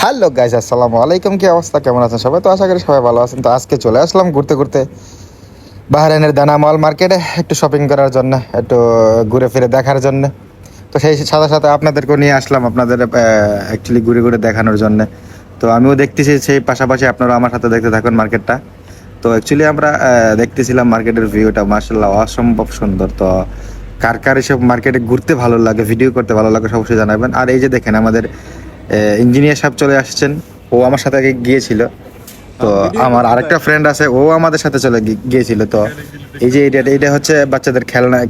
Hello guys, আসসালামু আলাইকুম। কি অবস্থা, কেমন আছেন সবাই? তো আশা করি সবাই ভালো আছেন। তো আজকে চলে আসলাম ঘুরতে ঘুরতে বাহরাইনের দানা মল মার্কেটে, একটু শপিং করার জন্য, একটু ঘুরে ফিরে দেখার জন্য। তো সেই সাথে সাথে আপনাদেরকেও নিয়ে আসলাম, আপনাদের অ্যাকচুয়ালি ঘুরে ঘুরে দেখানোর জন্য। তো আমিও দেখতেছি, সেই পাশাপাশি আপনারা আমার সাথে দেখতে থাকুন মার্কেটটা। তো অ্যাকচুয়ালি আমরা দেখতেছিলাম মার্কেটের ভিউটা, মার্শাল্লাহ অসম্ভব সুন্দর। তো কার কার এসব মার্কেটে ঘুরতে ভালো লাগে, ভিডিও করতে ভালো লাগে, অবশ্যই জানাবেন। আর এই যে দেখেন, আমাদের ইঞ্জিনিয়ার সাহেব চলে আসছেন। ও আমার সাথে আগে গিয়েছিল। তো আমার আরেকটা ফ্রেন্ড আছে, ও আমাদের সাথে চলে গিয়েছিল। তো এই যে এটা হচ্ছে বাচ্চাদের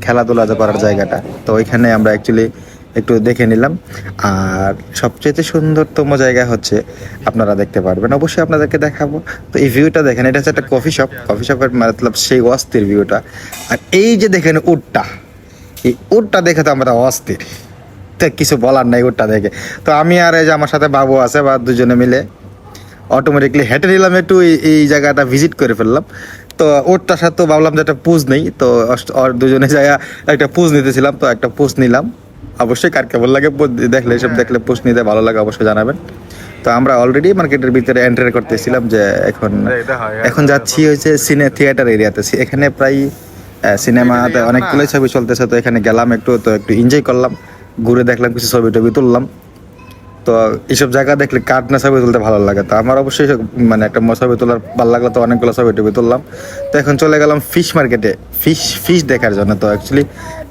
খেলাধুলা করার জায়গাটা। তো ওইখানে আমরা অ্যাকচুয়ালি একটু দেখে নিলাম। আর সবচেয়ে সুন্দরতম জায়গা হচ্ছে, আপনারা দেখতে পারবেন, অবশ্যই আপনাদেরকে দেখাবো। তো এই ভিউটা দেখেন, এটা হচ্ছে একটা কফি শপের মতলব সেই অস্থির ভিউটা। আর এই যে দেখেন উটটা, এই উটটা দেখে তো আমরা অস্থির, তো কিছু বলার নাই উটটা দেখে। তো আমি আর এই যে আমার সাথে বাবু আছে, বা দুজনে মিলে অটোমেটিকলি হেঁটে নিলাম, একটু এই জায়গাটা ভিজিট করে ফেললাম। তো ওরটার সাথে ভাবলাম যে একটা পুজ নেই, তো আর দুজনে জায়গা একটা পুজ নিতেছিলাম, তো একটা পুজ নিলাম। অবশ্যই কার কেমন লাগে দেখলে, এসব দেখলে পুজ নিতে ভালো লাগে, অবশ্যই জানাবেন। তো আমরা অলরেডি মার্কেটের ভিতরে এন্টার করতেছিলাম, যে এখন এখন যাচ্ছি হচ্ছে থিয়েটার এরিয়াতে। এখানে প্রায় সিনেমাতে অনেকগুলোই ছবি চলতেছে। তো এখানে গেলাম, একটু এনজয় করলাম, ঘুরে দেখলাম, কিছু ছবি টবি তুললাম। তো এইসব জায়গা দেখলে কার না ছবি তুলতে ভালো লাগে। তো আমার অবশ্যই মানে একটা ছবি তোলার ভালো লাগলো, তো অনেকগুলো ছবি টবি তুললাম। তো এখন চলে গেলাম ফিশ মার্কেটে, ফিশ দেখার জন্য। তো অ্যাকচুয়ালি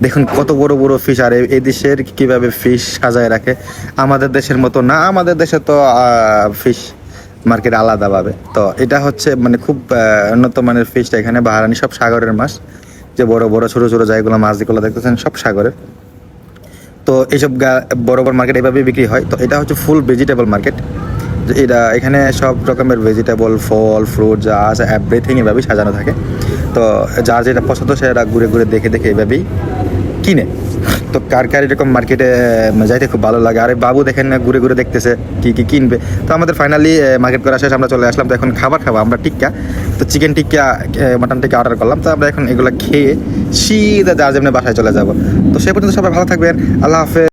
দেখুন কত বড় বড় ফিশ, আর এই দেশের কিভাবে ফিশ সাজায় রাখে। আমাদের দেশের মতো না, আমাদের দেশে তো ফিশ মার্কেট আলাদাভাবে। তো এটা হচ্ছে মানে খুব উন্নত মানের ফিশটা এখানে। বাহারানি সব সাগরের মাছ, যে বড় বড় ছোট ছোট জায়গাগুলো মাছ যেগুলো দেখতেছেন সব সাগরের। তো এইসব বড় বড় মার্কেট এভাবেই বিক্রি হয়। তো এটা হচ্ছে ফুল ভেজিটেবল মার্কেট। এটা এখানে সব রকমের ভেজিটেবল, ফল, ফ্রুট যা আছে এভরিথিং এভাবেই সাজানো থাকে। তো যার যেটা পছন্দ সেটা ঘুরে ঘুরে দেখে দেখে এভাবেই কিনে। তো কার কার এরকম মার্কেটে যাইতে খুব ভালো লাগে। আর বাবু দেখেন না, ঘুরে ঘুরে দেখতেছে কি কি কিনবে। তো আমাদের ফাইনালি মার্কেট করা শেষ, আমরা চলে আসলাম। তো এখন খাবার খাবো আমরা টিক্কা। তো চিকেন টিক্কা, মাটন টিক্কা অর্ডার করলাম। তো আমরা এখন এগুলো খেয়ে সিধা যার যেমনি বাসায় চলে যাব। তো সে পর্যন্ত সবাই ভালো থাকবেন। আল্লাহ হাফেজ।